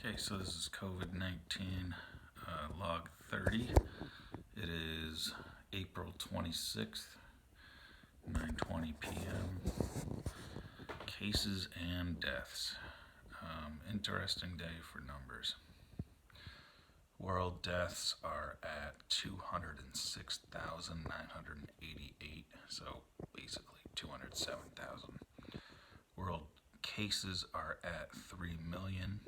Okay, so this is COVID-19 log 30. It is April 26th, 9:20 p.m. Cases and deaths. Interesting day for numbers. World deaths are at 206,988, so basically 207,000. World cases are at 3 million.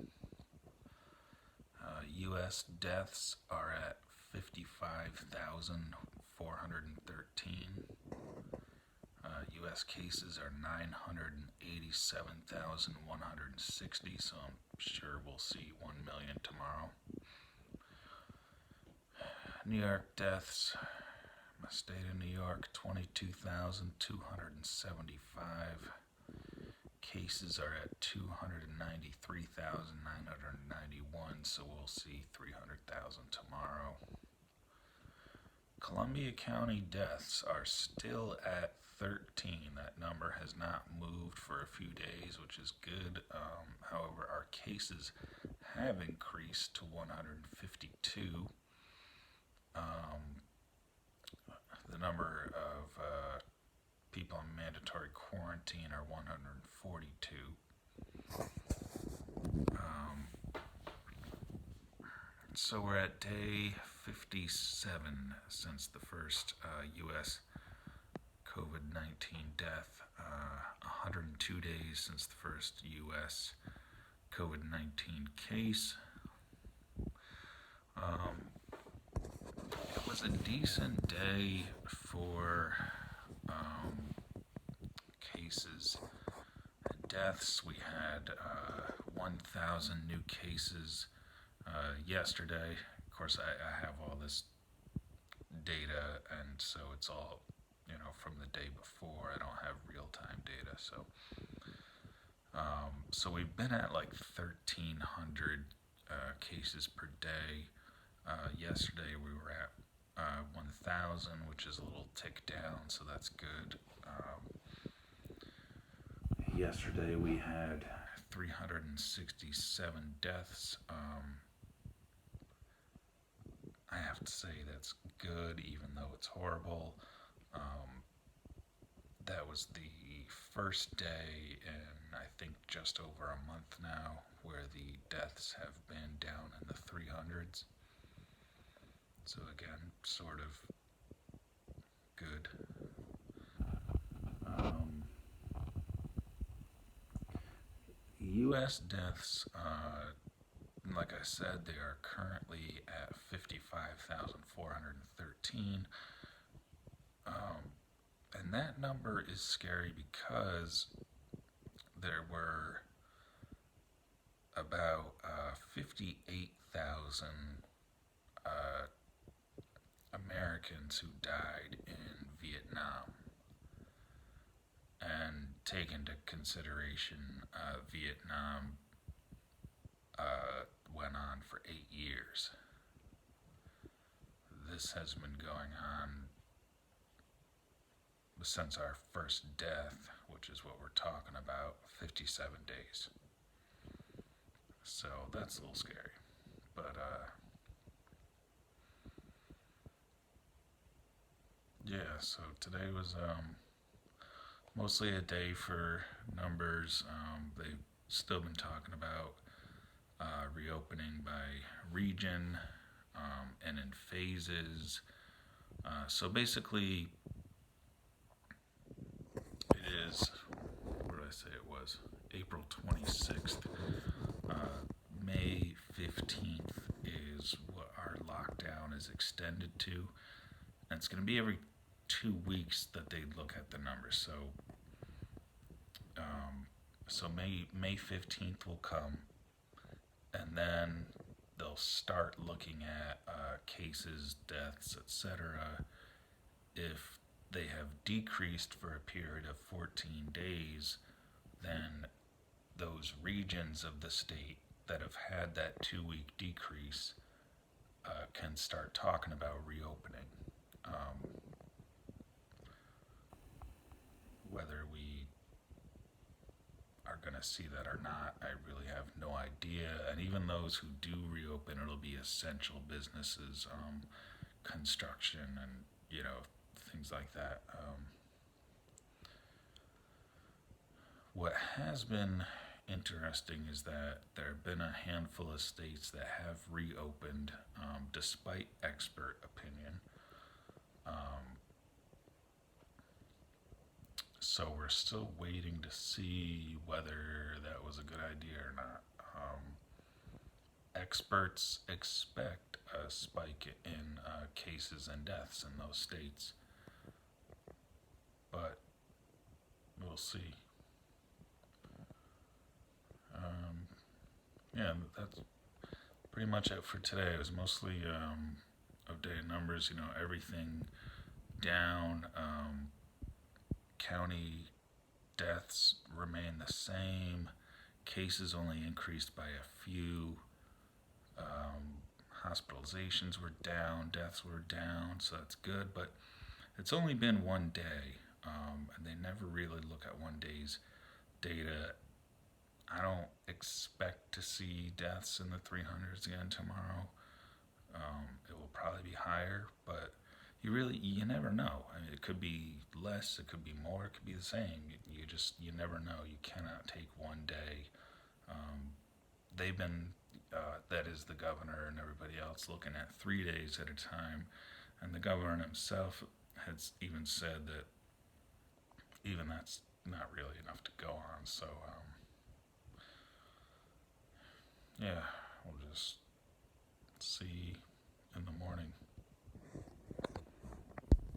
U.S. deaths are at 55,413. U.S. cases are 987,160, so I'm sure we'll see 1 million tomorrow. New York deaths, my state of New York, 22,275. Cases are at 293,991, so we'll see 300,000 tomorrow. Columbia County deaths are still at 13. That number has not moved for a few days, which is good. However, our cases have increased to 152. The number of people in mandatory quarantine are 142. So we're at day 57 since the first U.S. COVID-19 death, 102 days since the first U.S. COVID-19 case. It was a decent day for cases and deaths. We had 1,000 new cases yesterday. Of course, I have all this data, and so it's all, from the day before. I don't have real-time data, so we've been at like 1,300 cases per day. Yesterday we were at 1,000, which is a little tick down, so that's good. Yesterday we had 367 deaths. I have to say that's good, even though it's horrible. That was the first day in, I think, just over a month now where the deaths have been down in the 300s. So again, sort of good. U.S. deaths, like I said, they are currently at 55,413. And that number is scary because there were about 58,000 Americans who died in Vietnam. And take into consideration, Vietnam went on for 8 years. This has been going on since our first death, which is what we're talking about, 57 days. So that's a little scary. But yeah, so today was mostly a day for numbers. They've still been talking about reopening by region and in phases. So basically, it is, what did I say it was? April 26th. May 15th is what our lockdown is extended to. And it's going to be every 2 weeks that they look at the numbers. So May 15th will come, and then they'll start looking at cases, deaths, etc. If they have decreased for a period of 14 days, then those regions of the state that have had that 2-week decrease can start talking about reopening. Whether we are going to see that or not, I really have no idea. And even those who do reopen, it'll be essential businesses, construction, and things like that. What has been interesting is that there have been a handful of states that have reopened despite expert opinion. So we're still waiting to see whether that was a good idea or not. Experts expect a spike in cases and deaths in those states, but we'll see. Yeah, that's pretty much it for today. It was mostly updated numbers, everything down. County deaths remain the same. Cases only increased by a few. Hospitalizations were down, deaths were down, so that's good. But it's only been one day, and they never really look at one day's data. I don't expect to see deaths in the 300s again tomorrow. It will probably be higher, but you never know. I mean, it could be less, it could be more, it could be the same. You never know. You cannot take one day. They've been, that is the governor and everybody else, looking at 3 days at a time, and the governor himself has even said that even that's not really enough to go on. So yeah, we'll just see in the morning.